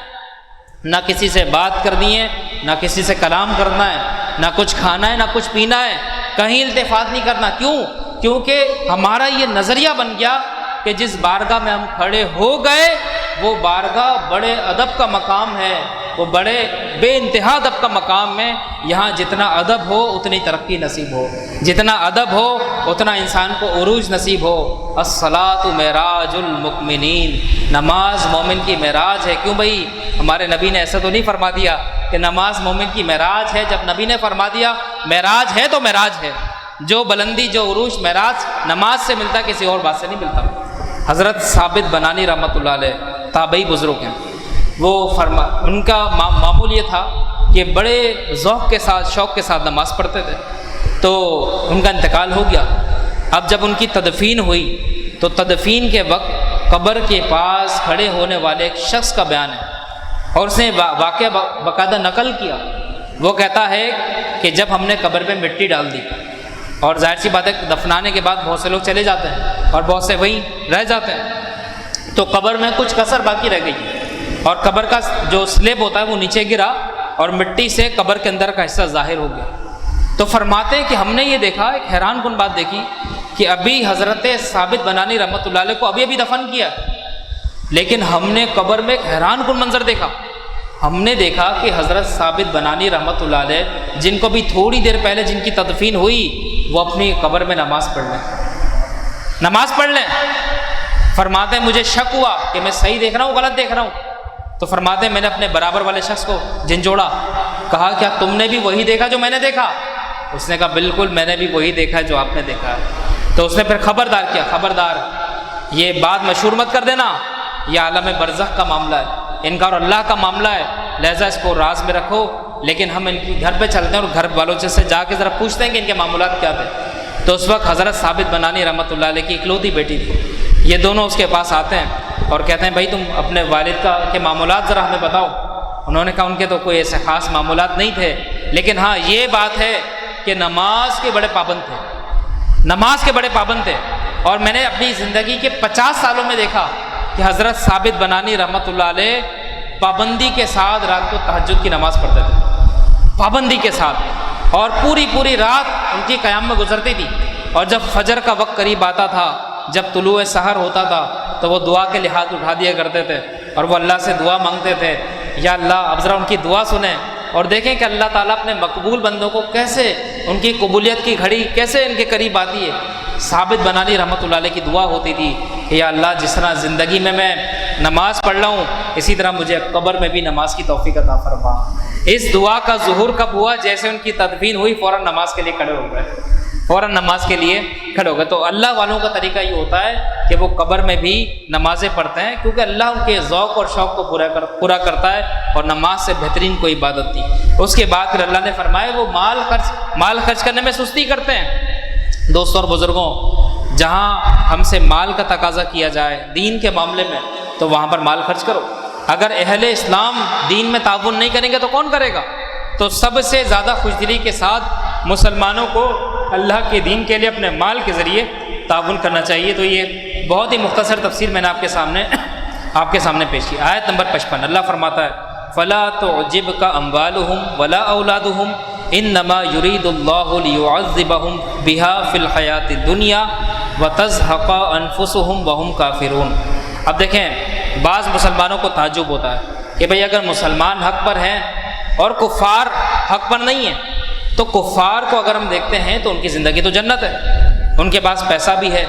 نہ کسی سے بات کرنی ہے نہ کسی سے کلام کرنا ہے، نہ کچھ کھانا ہے نہ کچھ پینا ہے، کہیں التفات نہیں کرنا۔ کیوں؟ کیونکہ ہمارا یہ نظریہ بن گیا کہ جس بارگاہ میں ہم کھڑے ہو گئے وہ بارگاہ بڑے ادب کا مقام ہے، وہ بڑے بے انتہا ادب کا مقام ہے، یہاں جتنا ادب ہو اتنی ترقی نصیب ہو، جتنا ادب ہو اتنا انسان کو عروج نصیب ہو۔ الصلاۃ معراج المؤمنین، نماز مومن کی معراج ہے۔ کیوں بھائی؟ ہمارے نبی نے ایسا تو نہیں فرما دیا کہ نماز مومن کی معراج ہے، جب نبی نے فرما دیا معراج ہے تو معراج ہے۔ جو بلندی جو عروج معراج نماز سے ملتا کسی اور بات سے نہیں ملتا۔ حضرت ثابت بنانی رحمۃ اللہ علیہ تابعی بزرگ ہیں، وہ ان کا معمول یہ تھا کہ بڑے ذوق کے ساتھ شوق کے ساتھ نماز پڑھتے تھے، تو ان کا انتقال ہو گیا۔ اب جب ان کی تدفین ہوئی تو تدفین کے وقت قبر کے پاس کھڑے ہونے والے ایک شخص کا بیان ہے، اور اس نے واقعہ باقاعدہ نقل کیا۔ وہ کہتا ہے کہ جب ہم نے قبر پہ مٹی ڈال دی، اور ظاہر سی بات ہے دفنانے کے بعد بہت سے لوگ چلے جاتے ہیں اور بہت سے وہیں رہ جاتے ہیں، تو قبر میں کچھ کسر باقی رہ گئی، اور قبر کا جو سلیب ہوتا ہے وہ نیچے گرا اور مٹی سے قبر کے اندر کا حصہ ظاہر ہو گیا۔ تو فرماتے ہیں کہ ہم نے یہ دیکھا، ایک حیران کن بات دیکھی کہ ابھی حضرت ثابت بنانی رحمۃ اللہ علیہ کو ابھی دفن کیا، لیکن ہم نے قبر میں ایک حیران کن منظر دیکھا۔ ہم نے دیکھا کہ حضرت ثابت بنانی رحمۃ اللہ علیہ جن کو بھی تھوڑی دیر پہلے جن کی تدفین ہوئی وہ اپنی قبر میں نماز پڑھ لیں۔ فرماتے ہیں مجھے شک ہوا کہ میں صحیح دیکھ رہا ہوں غلط دیکھ رہا ہوں، تو فرماتے ہیں میں نے اپنے برابر والے شخص کو جھنجھوڑا، کہا کیا تم نے بھی وہی دیکھا جو میں نے دیکھا؟ اس نے کہا بالکل میں نے بھی وہی دیکھا جو آپ نے دیکھا ہے۔ تو اس نے پھر خبردار کیا، خبردار یہ بات مشہور مت کر دینا، یہ عالم برزخ کا معاملہ ہے، انکار اللہ کا معاملہ ہے، لہذا اس کو راز میں رکھو۔ لیکن ہم ان کی گھر پہ چلتے ہیں اور گھر والوں سے جا کے ذرا پوچھتے ہیں کہ ان کے معاملات کیا تھے۔ تو اس وقت حضرت ثابت بنانی رحمۃ اللہ علیہ کی اکلوتی بیٹی تھی، یہ دونوں اس کے پاس آتے ہیں اور کہتے ہیں بھائی تم اپنے والد کے معاملات ذرا ہمیں بتاؤ۔ انہوں نے کہا ان کے تو کوئی ایسے خاص معاملات نہیں تھے، لیکن ہاں یہ بات ہے کہ نماز کے بڑے پابند تھے، اور میں نے اپنی زندگی کے 50 سالوں میں دیکھا کہ حضرت ثابت بنانی رحمۃ اللہ علیہ پابندی کے ساتھ رات کو تہجد کی نماز پڑھتے تھے، پابندی کے ساتھ، اور پوری رات ان کی قیام میں گزرتی تھی، اور جب فجر کا وقت قریب آتا تھا، جب طلوع سحر ہوتا تھا تو وہ دعا کے لحاظ اٹھا دیا کرتے تھے اور وہ اللہ سے دعا مانگتے تھے، یا اللہ اب ذرا ان کی دعا سنیں اور دیکھیں کہ اللہ تعالیٰ اپنے مقبول بندوں کو کیسے ان کی قبولیت کی گھڑی کیسے ان کے قریب آتی ہے۔ ثابت بنانی رحمۃ اللہ علیہ کی دعا ہوتی تھی کہ یا اللہ جس طرح زندگی میں نماز پڑھ رہا ہوں اسی طرح مجھے قبر میں بھی نماز کی توفیق عطا فرما۔ اس دعا کا ظہور کب ہوا؟ جیسے ان کی تدفین ہوئی فوراً نماز کے لیے کھڑے ہو گئے۔ تو اللہ والوں کا طریقہ یہ ہوتا ہے کہ وہ قبر میں بھی نمازیں پڑھتے ہیں، کیونکہ اللہ ان کے ذوق اور شوق کو پورا کرتا ہے، اور نماز سے بہترین کوئی عبادت تھی۔ اس کے بعد پھر اللہ نے فرمایا وہ مال خرچ کرنے میں سستی کرتے ہیں۔ دوستوں اور بزرگوں، جہاں ہم سے مال کا تقاضا کیا جائے دین کے معاملے میں تو وہاں پر مال خرچ کرو۔ اگر اہل اسلام دین میں تعاون نہیں کریں گے تو کون کرے گا؟ تو سب سے زیادہ خوشدلی کے ساتھ مسلمانوں کو اللہ کے دین کے لیے اپنے مال کے ذریعے تعاون کرنا چاہیے۔ تو یہ بہت ہی مختصر تفسیر میں نے آپ کے سامنے پیش کی۔ آیت نمبر 55 اللہ فرماتا ہے فَلَا تُعْجِبْكَ أَمْوَالُهُمْ وَلَا أَوْلَادُهُمْ انما یرید اللہ لیعذبہم بہا فی الحیات الدنیا وتزہق انفسہم وہم کافرون۔ اب دیکھیں بعض مسلمانوں کو تعجب ہوتا ہے کہ بھئی اگر مسلمان حق پر ہیں اور کفار حق پر نہیں ہیں، تو کفار کو اگر ہم دیکھتے ہیں تو ان کی زندگی تو جنت ہے، ان کے پاس پیسہ بھی ہے،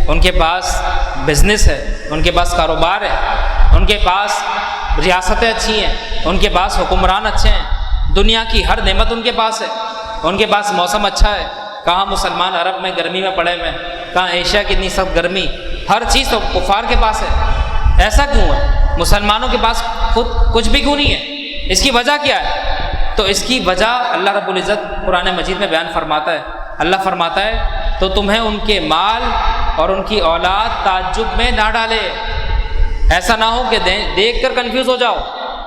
ان کے پاس بزنس ہے، ان کے پاس کاروبار ہے، ان کے پاس ریاستیں اچھی ہیں، ان کے پاس حکمران اچھے ہیں، دنیا کی ہر نعمت ان کے پاس ہے، ان کے پاس موسم اچھا ہے۔ کہاں مسلمان عرب میں گرمی میں پڑے ہوئے ہیں، کہاں ایشیا کی اتنی سخت گرمی، ہر چیز تو کفار کے پاس ہے۔ ایسا کیوں ہے؟ مسلمانوں کے پاس خود کچھ بھی کیوں نہیں ہے؟ اس کی وجہ کیا ہے؟ تو اس کی وجہ اللہ رب العزت قرآن مجید میں بیان فرماتا ہے۔ اللہ فرماتا ہے تو تمہیں ان کے مال اور ان کی اولاد تعجب میں نہ ڈالے، ایسا نہ ہو کہ دیکھ کر کنفیوز ہو جاؤ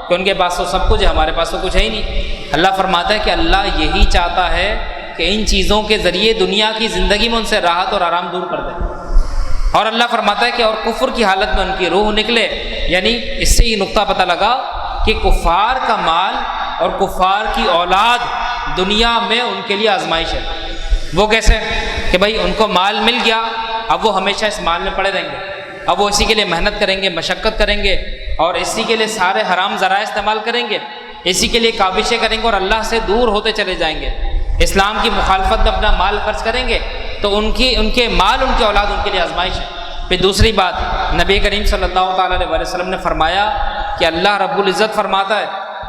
کہ ان کے پاس تو سب کچھ ہے، ہمارے پاس تو کچھ ہے ہی نہیں۔ اللہ فرماتا ہے کہ اللہ یہی چاہتا ہے کہ ان چیزوں کے ذریعے دنیا کی زندگی میں ان سے راحت اور آرام دور کر دیں. اور اللہ فرماتا ہے کہ اور کفر کی حالت میں ان کی روح نکلے. یعنی اس سے یہ نقطہ پتہ لگا کہ کفار کا مال اور کفار کی اولاد دنیا میں ان کے لیے آزمائش ہے. وہ کیسے کہ بھائی ان کو مال مل گیا، اب وہ ہمیشہ اس مال میں پڑے رہیں گے، اب وہ اسی کے لیے محنت کریں گے، مشقت کریں گے، اور اسی کے لیے سارے حرام ذرائع استعمال کریں گے، اسی کے لیے کاوشیں کریں گے اور اللہ سے دور ہوتے چلے جائیں گے. اسلام کی مخالفت میں اپنا مال خرچ کریں گے تو ان کے مال، ان کی اولاد ان کے لیے آزمائش ہے. پھر دوسری بات، نبی کریم صلی اللہ تعالیٰ علیہ وسلم نے فرمایا کہ اللہ رب العزت فرماتا ہے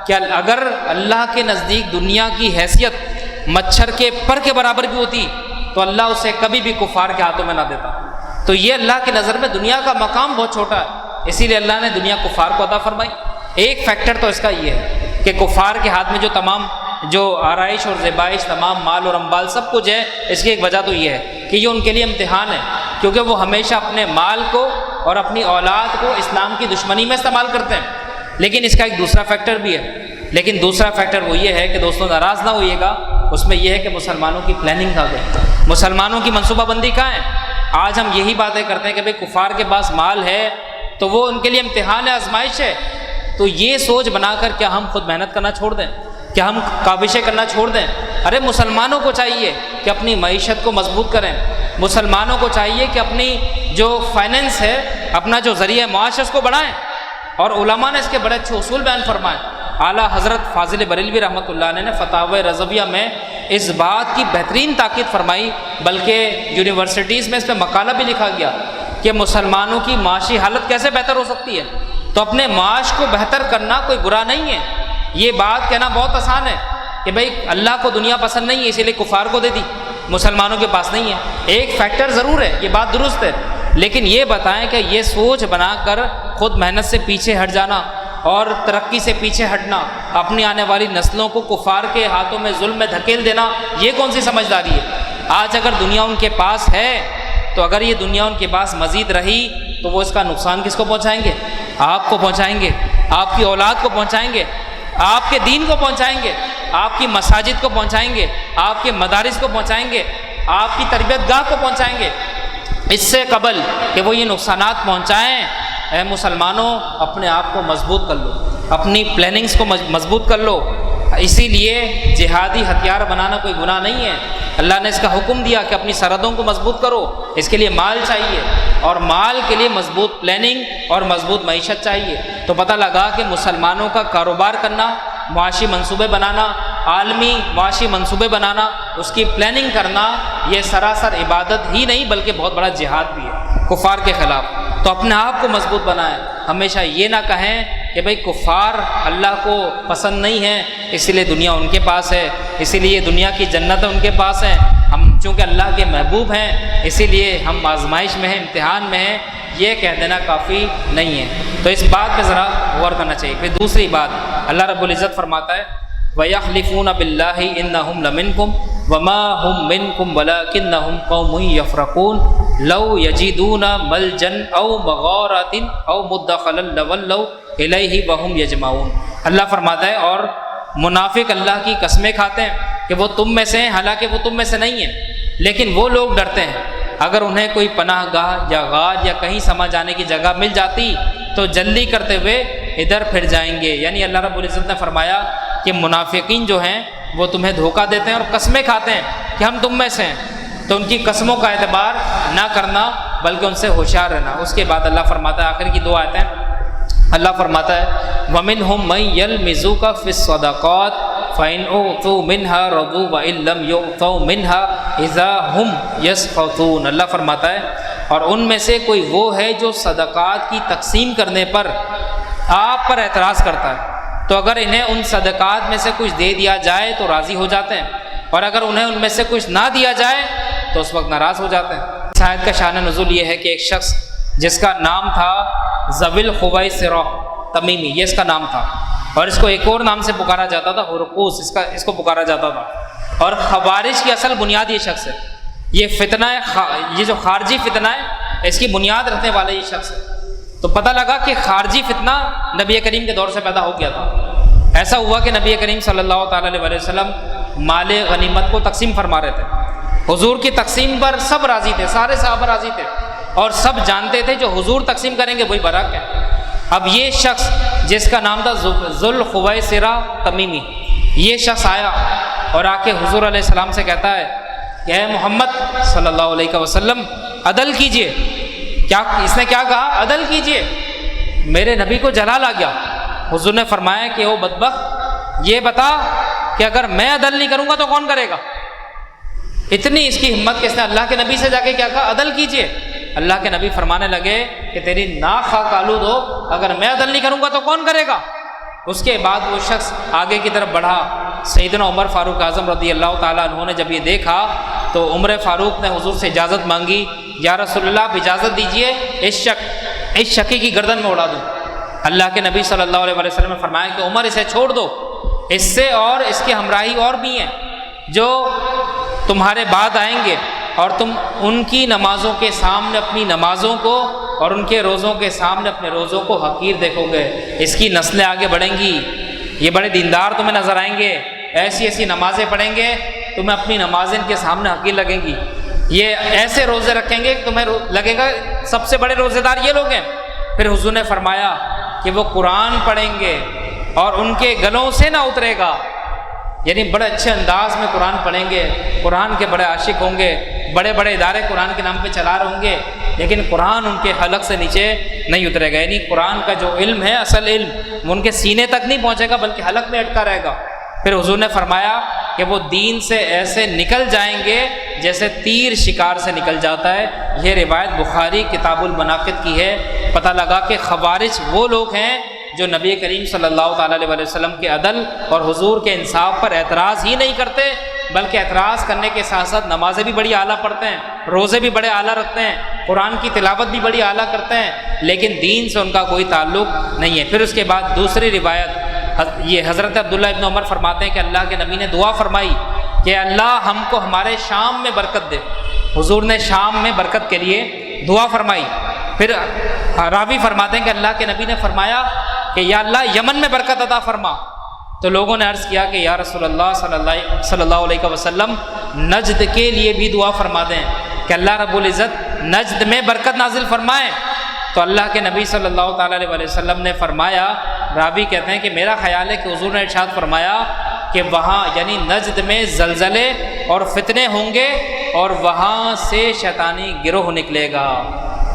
کہ اگر اللہ کے نزدیک دنیا کی حیثیت مچھر کے پر کے برابر بھی ہوتی تو اللہ اسے کبھی بھی کفار کے ہاتھوں میں نہ دیتا. تو یہ اللہ کی نظر میں دنیا کا مقام بہت چھوٹا ہے، اسی لیے اللہ نے دنیا کفار کو عطا فرمائی. ایک فیکٹر تو اس کا یہ ہے کہ کفار کے ہاتھ میں جو تمام جو آرائش اور زیبائش، تمام مال اور اموال سب کچھ ہے، اس کی ایک وجہ تو یہ ہے کہ یہ ان کے لیے امتحان ہے، کیونکہ وہ ہمیشہ اپنے مال کو اور اپنی اولاد کو اسلام کی دشمنی میں استعمال کرتے ہیں. لیکن اس کا ایک دوسرا فیکٹر بھی ہے. لیکن دوسرا فیکٹر وہ یہ ہے کہ دوستوں ناراض نہ ہوئیے گا، اس میں یہ ہے کہ مسلمانوں کی پلاننگ کہاں گئی، مسلمانوں کی منصوبہ بندی کہاں ہے. آج ہم یہی باتیں کرتے ہیں کہ بھئی کفار کے پاس مال ہے تو وہ ان کے لیے امتحان ہے، آزمائش ہے. تو یہ سوچ بنا کر کیا ہم خود محنت کرنا چھوڑ دیں، کیا ہم کاوشیں کرنا چھوڑ دیں؟ ارے مسلمانوں کو چاہیے کہ اپنی معیشت کو مضبوط کریں، مسلمانوں کو چاہیے کہ اپنی جو فائننس ہے، اپنا جو ذریعہ معاش ہے اس کو بڑھائیں. اور علماء نے اس کے بڑے اچھے اصول بیان فرمائے. اعلیٰ حضرت فاضل بریلوی رحمۃ اللہ علیہ نے فتاوی رضویہ میں اس بات کی بہترین تاکید فرمائی، بلکہ یونیورسٹیز میں اس پہ مقالہ بھی لکھا گیا کہ مسلمانوں کی معاشی حالت کیسے بہتر ہو سکتی ہے. تو اپنے معاش کو بہتر کرنا کوئی برا نہیں ہے. یہ بات کہنا بہت آسان ہے کہ بھئی اللہ کو دنیا پسند نہیں ہے اسی لیے کفار کو دے دی، مسلمانوں کے پاس نہیں ہے. ایک فیکٹر ضرور ہے، یہ بات درست ہے، لیکن یہ بتائیں کہ یہ سوچ بنا کر خود محنت سے پیچھے ہٹ جانا اور ترقی سے پیچھے ہٹنا، اپنی آنے والی نسلوں کو کفار کے ہاتھوں میں ظلم میں دھکیل دینا، یہ کون سی سمجھداری ہے؟ آج اگر دنیا ان کے پاس ہے تو اگر یہ دنیا ان کے پاس مزید رہی تو وہ اس کا نقصان کس کو پہنچائیں گے؟ آپ کو پہنچائیں گے، آپ کی اولاد کو پہنچائیں گے، آپ کے دین کو پہنچائیں گے، آپ کی مساجد کو پہنچائیں گے، آپ کے مدارس کو پہنچائیں گے، آپ کی تربیت گاہ کو پہنچائیں گے. اس سے قبل کہ وہ یہ نقصانات پہنچائیں، اے مسلمانوں اپنے آپ کو مضبوط کر لو، اپنی پلاننگز کو مضبوط کر لو. اسی لیے جہادی ہتھیار بنانا کوئی گناہ نہیں ہے. اللہ نے اس کا حکم دیا کہ اپنی سرحدوں کو مضبوط کرو، اس کے لیے مال چاہیے، اور مال کے لیے مضبوط پلاننگ اور مضبوط معیشت چاہیے. تو پتہ لگا کہ مسلمانوں کا کاروبار کرنا، معاشی منصوبے بنانا، عالمی معاشی منصوبے بنانا، اس کی پلاننگ کرنا، یہ سراسر عبادت ہی نہیں بلکہ بہت بڑا جہاد بھی ہے کفار کے خلاف. تو اپنے آپ کو مضبوط بنائیں. ہمیشہ یہ نہ کہیں کہ بھئی کفار اللہ کو پسند نہیں ہے اسی لیے دنیا ان کے پاس ہے، اسی لیے دنیا کی جنتیں ان کے پاس ہیں، ہم چونکہ اللہ کے محبوب ہیں اسی لیے ہم آزمائش میں ہیں، امتحان میں ہیں. یہ کہہ دینا کافی نہیں ہے. تو اس بات پہ ذرا غور کرنا چاہیے. پھر دوسری بات، اللہ رب العزت فرماتا ہے وَيَحْلِفُونَ بِاللَّهِ إِنَّهُمْ لَمِنْكُمْ وَمَا هُمْ مِنْكُمْ وَلَكِنَّهُمْ قَوْمٌ يَفْرَقُونَ لَوْ يَجِدُونَ مَلْجًا أَوْ مَغَارَةً أَوْ مُدَّخَلًا لَوَلَّوْا إِلَيْهِ وَهُمْ يَجْمَعُونَ. اللہ فرماتا ہے اور منافق اللہ کی قسمیں کھاتے ہیں کہ وہ تم میں سے ہیں، حالانکہ وہ تم میں سے نہیں ہیں، لیکن وہ لوگ ڈرتے ہیں اگر انہیں کوئی پناہ گاہ یا غار یا کہیں سما جانے کی جگہ مل جاتی تو جلدی کرتے ہوئے ادھر پھر جائیں گے. یعنی اللہ رب العزت نے فرمایا کہ منافقین جو ہیں وہ تمہیں دھوکہ دیتے ہیں اور قسمیں کھاتے ہیں کہ ہم تم میں سے ہیں. تو ان کی قسموں کا اعتبار نہ کرنا بلکہ ان سے ہوشیار رہنا. اس کے بعد اللہ فرماتا ہے، آخر کی دو آیتیں، اللہ فرماتا ہے وَمِنْهُمْ مَنْ يَلْمِزُكَ فِي الصَّدَقَاتِ فَإِنْ أُعْطُوا مِنْهَا رَضُوا وَإِنْ لَمْ يُعْطَوْا مِنْهَا إِذَا هُمْ يَسْخَطُونَ. اللہ فرماتا ہے اور ان میں سے کوئی وہ ہے جو صدقات کی تقسیم کرنے پر آپ پر اعتراض کرتا ہے، تو اگر انہیں ان صدقات میں سے کچھ دے دیا جائے تو راضی ہو جاتے ہیں، اور اگر انہیں ان میں سے کچھ نہ دیا جائے تو اس وقت ناراض ہو جاتے ہیں. اس آیت کا شان نزول یہ ہے کہ ایک شخص جس کا نام تھا ذوی الخویصرہ تمیمی، یہ اس کا نام تھا، اور اس کو ایک اور نام سے پکارا جاتا تھا ہرقوس، اس کو پکارا جاتا تھا. اور خوارج کی اصل بنیاد یہ شخص ہے. یہ فتنہ ہے، یہ جو خارجی فتنہ ہے اس کی بنیاد رکھنے والا یہ شخص ہے. تو پتہ لگا کہ خارجی فتنہ نبی کریم کے دور سے پیدا ہو گیا تھا. ایسا ہوا کہ نبی کریم صلی اللہ تعالیٰ علیہ وسلم مال غنیمت کو تقسیم فرما رہے تھے۔ حضور کی تقسیم پر سب راضی تھے، سارے صحابہ راضی تھے، اور سب جانتے تھے جو حضور تقسیم کریں گے وہی برحق ہے۔ اب یہ شخص جس کا نام تھا ذوالخویسرہ تمیمی، یہ شخص آیا اور آ کے حضور علیہ السلام سے کہتا ہے کہ اے محمد صلی اللہ علیہ وسلم عدل کیجئے۔ کیا اس نے کیا کہا؟ عدل کیجئے، میرے نبی کو جلال آ گیا۔ حضور نے فرمایا کہ او بدبخت، یہ بتا کہ اگر میں عدل نہیں کروں گا تو کون کرے گا؟ اتنی اس کی ہمت کہ اس نے اللہ کے نبی سے جا کے کیا کہا؟ عدل کیجئے۔ اللہ کے نبی فرمانے لگے کہ تیری ناک خاک آلود ہو، اگر میں عدل نہیں کروں گا تو کون کرے گا؟ اس کے بعد وہ شخص آگے کی طرف بڑھا۔ سیدنا عمر فاروق اعظم رضی اللہ تعالیٰ عنہ نے جب یہ دیکھا تو عمر فاروق نے حضور سے اجازت مانگی، یا رسول اللہ آپ اجازت دیجئے اس شقی کی گردن میں اڑا دوں۔ اللہ کے نبی صلی اللہ علیہ وسلم نے فرمایا کہ عمر اسے چھوڑ دو، اس سے اور اس کے ہمراہی اور بھی ہیں جو تمہارے بعد آئیں گے، اور تم ان کی نمازوں کے سامنے اپنی نمازوں کو اور ان کے روزوں کے سامنے اپنے روزوں کو حقیر دیکھو گے۔ اس کی نسلیں آگے بڑھیں گی، یہ بڑے دیندار تمہیں نظر آئیں گے، ایسی ایسی نمازیں پڑھیں گے، تمہیں اپنی نمازیں ان کے سامنے حقیر لگیں گی، یہ ایسے روزے رکھیں گے کہ تمہیں لگے گا سب سے بڑے روزے دار یہ لوگ ہیں۔ پھر حضور نے فرمایا کہ وہ قرآن پڑھیں گے اور ان کے گلوں سے نہ اترے گا، یعنی بڑے اچھے انداز میں قرآن پڑھیں گے، قرآن کے بڑے عاشق ہوں گے، بڑے بڑے ادارے قرآن کے نام پہ چلا رہے ہوں گے، لیکن قرآن ان کے حلق سے نیچے نہیں اترے گا، یعنی قرآن کا جو علم ہے اصل علم وہ ان کے سینے تک نہیں پہنچے گا بلکہ حلق میں اٹکا رہے گا۔ پھر حضور نے فرمایا کہ وہ دین سے ایسے نکل جائیں گے جیسے تیر شکار سے نکل جاتا ہے۔ یہ روایت بخاری کتاب المناقب کی ہے۔ پتہ لگا کہ خوارج وہ لوگ ہیں جو نبی کریم صلی اللہ تعالیٰ علیہ وسلم کے عدل اور حضور کے انصاف پر اعتراض ہی نہیں کرتے، بلکہ اعتراض کرنے کے ساتھ ساتھ نمازیں بھی بڑی اعلیٰ پڑھتے ہیں، روزے بھی بڑے اعلیٰ رکھتے ہیں، قرآن کی تلاوت بھی بڑی اعلیٰ کرتے ہیں، لیکن دین سے ان کا کوئی تعلق نہیں ہے۔ پھر اس کے بعد دوسری روایت، یہ حضرت عبداللہ ابن عمر فرماتے ہیں کہ اللہ کے نبی نے دعا فرمائی کہ اللہ ہم کو ہمارے شام میں برکت دے۔ حضور نے شام میں برکت کے لیے دعا فرمائی۔ پھر راوی فرماتے ہیں کہ اللہ کے نبی نے فرمایا کہ یا اللہ یمن میں برکت عطا فرما۔ تو لوگوں نے عرض کیا کہ یا رسول اللہ صلی اللہ علیہ وسلم نجد کے لیے بھی دعا فرما دیں کہ اللہ رب العزت نجد میں برکت نازل فرمائے۔ تو اللہ کے نبی صلی اللہ تعالیٰ علیہ وسلم نے فرمایا، راوی کہتے ہیں کہ میرا خیال ہے کہ حضور نے ارشاد فرمایا کہ وہاں یعنی نجد میں زلزلے اور فتنے ہوں گے اور وہاں سے شیطانی گروہ نکلے گا۔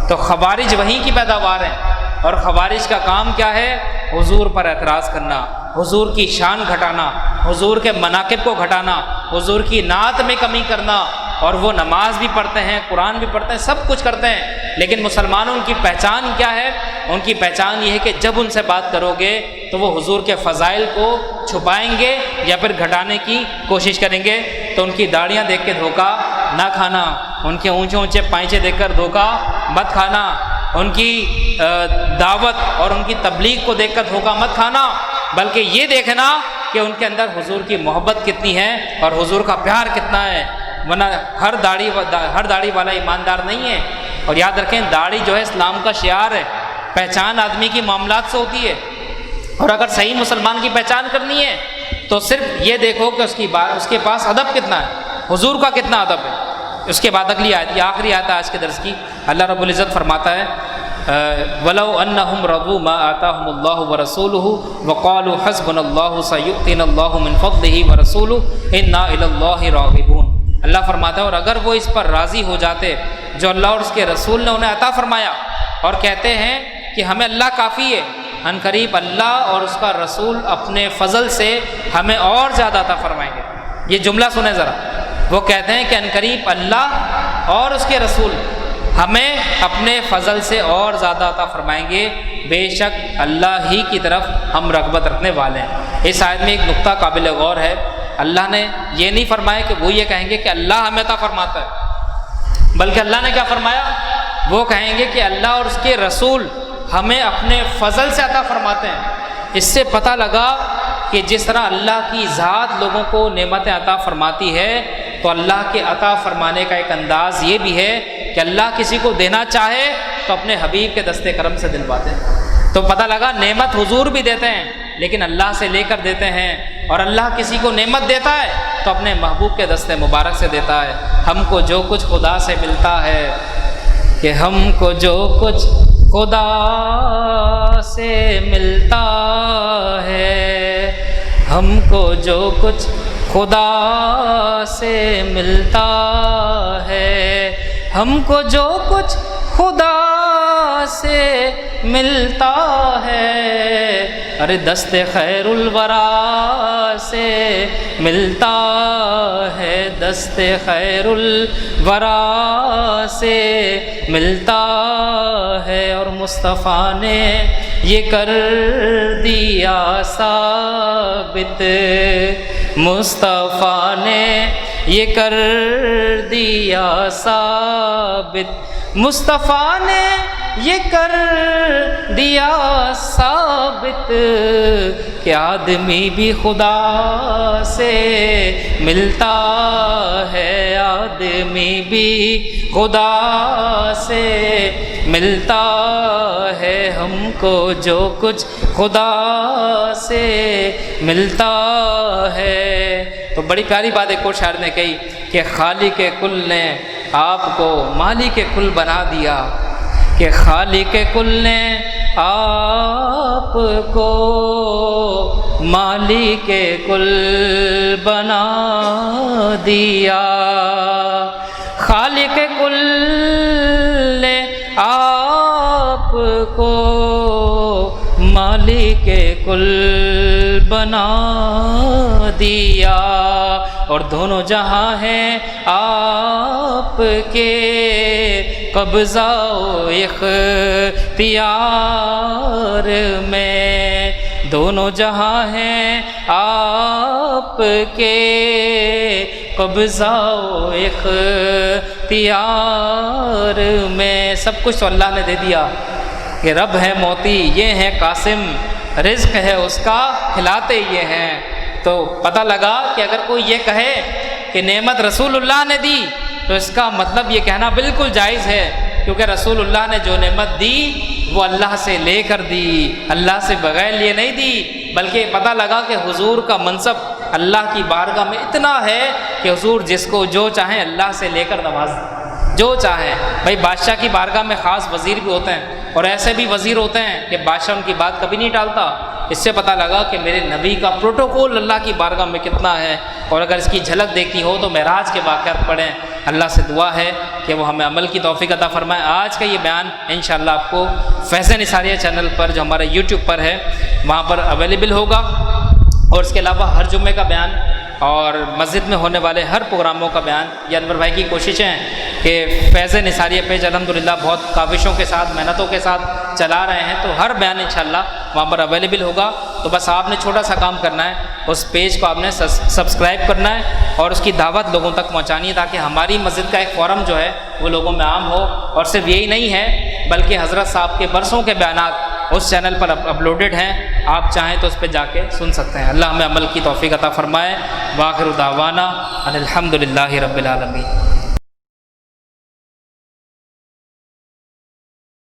تو خوارج وہیں کی پیداوار ہیں، اور خوارج کا کام کیا ہے؟ حضور پر اعتراض کرنا، حضور کی شان گھٹانا، حضور کے مناقب کو گھٹانا، حضور کی نعت میں کمی کرنا، اور وہ نماز بھی پڑھتے ہیں، قرآن بھی پڑھتے ہیں، سب کچھ کرتے ہیں، لیکن مسلمانوں کی پہچان کیا ہے؟ ان کی پہچان یہ ہے کہ جب ان سے بات کرو گے تو وہ حضور کے فضائل کو چھپائیں گے یا پھر گھٹانے کی کوشش کریں گے۔ تو ان کی داڑیاں دیکھ کے دھوکہ نہ کھانا، ان کے اونچے اونچے پائچے دیکھ کر دھوکہ مت کھانا، ان کی دعوت اور ان کی تبلیغ کو دیکھ کر دھوکہ مت کھانا، بلکہ یہ دیکھنا کہ ان کے اندر حضور کی محبت کتنی ہے اور حضور کا پیار کتنا ہے، ورنہ ہر داڑھی والا ایماندار نہیں ہے۔ اور یاد رکھیں داڑھی جو ہے اسلام کا شعار ہے، پہچان آدمی کی معاملات سے ہوتی ہے، اور اگر صحیح مسلمان کی پہچان کرنی ہے تو صرف یہ دیکھو کہ اس کے پاس ادب کتنا ہے، حضور کا کتنا ادب ہے۔ اس کے بعد اگلی آیت، یہ آخری آیت ہے آج کے درس کی، اللہ رب العزت فرماتا ہے وَلَوْ أَنَّهُمْ رَضُوا مَا آتَاهُمُ اللَّهُ وَرَسُولُهُ وَقَالُوا حَسْبُنَا اللَّهُ سَيُؤْتِينَا اللَّهُ مِنْ فَضْلِهِ وَرَسُولُهُ إِنَّا إِلَى اللَّهِ رَاغِبُونَ۔ اللہ فرماتا ہے اور اگر وہ اس پر راضی ہو جاتے جو اللہ اور اس کے رسول نے انہیں عطا فرمایا، اور کہتے ہیں کہ ہمیں اللہ کافی ہے، ان قریب اللہ اور اس کا رسول اپنے فضل سے ہمیں اور زیادہ عطا فرمائیں گے۔ یہ جملہ سنیں ذرا، وہ کہتے ہیں کہ ان قریب اللہ اور اس کے رسول ہمیں اپنے فضل سے اور زیادہ عطا فرمائیں گے، بے شک اللہ ہی کی طرف ہم رغبت رکھنے والے ہیں۔ اس آیت میں ایک نقطہ قابل غور ہے، اللہ نے یہ نہیں فرمایا کہ وہ یہ کہیں گے کہ اللہ ہمیں عطا فرماتا ہے، بلکہ اللہ نے کیا فرمایا؟ وہ کہیں گے کہ اللہ اور اس کے رسول ہمیں اپنے فضل سے عطا فرماتے ہیں۔ اس سے پتہ لگا کہ جس طرح اللہ کی ذات لوگوں کو نعمتیں عطا فرماتی ہے، تو اللہ کے عطا فرمانے کا ایک انداز یہ بھی ہے کہ اللہ کسی کو دینا چاہے تو اپنے حبیب کے دستے کرم سے دلواتے ہیں۔ تو پتہ لگا نعمت حضور بھی دیتے ہیں، لیکن اللہ سے لے کر دیتے ہیں، اور اللہ کسی کو نعمت دیتا ہے تو اپنے محبوب کے دست مبارک سے دیتا ہے۔ ہم کو جو کچھ خدا سے ملتا ہے، کہ ہم کو جو کچھ خدا سے ملتا ہے، ہم کو جو کچھ خدا سے ملتا ہے، ہم کو جو کچھ خدا سے ملتا ہے، ارے دست خیر الورا سے ملتا ہے، دست خیر الورا سے ملتا ہے، اور مصطفیٰ نے یہ کر دیا ثابت، مصطفیٰ نے یہ کر دیا ثابت، مصطفیٰ نے یہ کر دیا ثابت، کہ آدمی بھی خدا سے ملتا ہے، آدمی بھی خدا سے ملتا ہے، ہم کو جو کچھ خدا سے ملتا ہے۔ تو بڑی پیاری بات ایک اور شاعر نے کہی کہ خالق کل نے آپ کو مالک کل بنا دیا، کہ خالق کل نے آپ کو مالک کل بنا دیا، خالق کل نے آپ کو مالک کل بنا دیا، اور دونوں جہاں ہیں آپ کے قبضہ و اختیار میں، دونوں جہاں ہیں آپ کے قبضہ و اختیار میں۔ سب کچھ تو اللہ نے دے دیا، کہ رب ہے موتی یہ ہے قاسم، رزق ہے اس کا کھلاتے یہ ہیں۔ تو پتہ لگا کہ اگر کوئی یہ کہے کہ نعمت رسول اللہ نے دی تو اس کا مطلب یہ کہنا بالکل جائز ہے، کیونکہ رسول اللہ نے جو نعمت دی وہ اللہ سے لے کر دی، اللہ سے بغیر لیے نہیں دی، بلکہ پتہ لگا کہ حضور کا منصب اللہ کی بارگاہ میں اتنا ہے کہ حضور جس کو جو چاہیں اللہ سے لے کر نواز جو چاہیں۔ بھائی بادشاہ کی بارگاہ میں خاص وزیر بھی ہوتے ہیں، اور ایسے بھی وزیر ہوتے ہیں کہ بادشاہ ان کی بات کبھی نہیں ٹالتا۔ اس سے پتہ لگا کہ میرے نبی کا پروٹوکول اللہ کی بارگاہ میں کتنا ہے، اور اگر اس کی جھلک دیکھنی ہو تو معراج کے واقعات پڑھیں۔ اللہ سے دعا ہے کہ وہ ہمیں عمل کی توفیق عطا فرمائے۔ آج کا یہ بیان انشاءاللہ آپ کو فیض نثاریہ چینل پر جو ہمارا یوٹیوب پر ہے وہاں پر اویلیبل ہوگا، اور اس کے علاوہ ہر جمعے کا بیان اور مسجد میں ہونے والے ہر پروگراموں کا بیان، یہ انور بھائی کی کوششیں ہیں کہ فیض نثاریہ پیج الحمدللہ بہت کاوشوں کے ساتھ محنتوں کے ساتھ چلا رہے ہیں، تو ہر بیان انشاءاللہ وہاں پر اویلیبل ہوگا۔ تو بس آپ نے چھوٹا سا کام کرنا ہے، اس پیج کو آپ نے سبسکرائب کرنا ہے اور اس کی دعوت لوگوں تک پہنچانی ہے، تاکہ ہماری مسجد کا ایک فورم جو ہے وہ لوگوں میں عام ہو۔ اور صرف یہی نہیں ہے بلکہ حضرت صاحب کے برسوں کے بیانات اس چینل پر اپلوڈڈ ہیں، آپ چاہیں تو اس پہ جا کے سن سکتے ہیں۔ اللہ ہمیں عمل کی توفیق عطا فرمائے۔ وآخر دعوانا ان الحمدللہ رب العالمین۔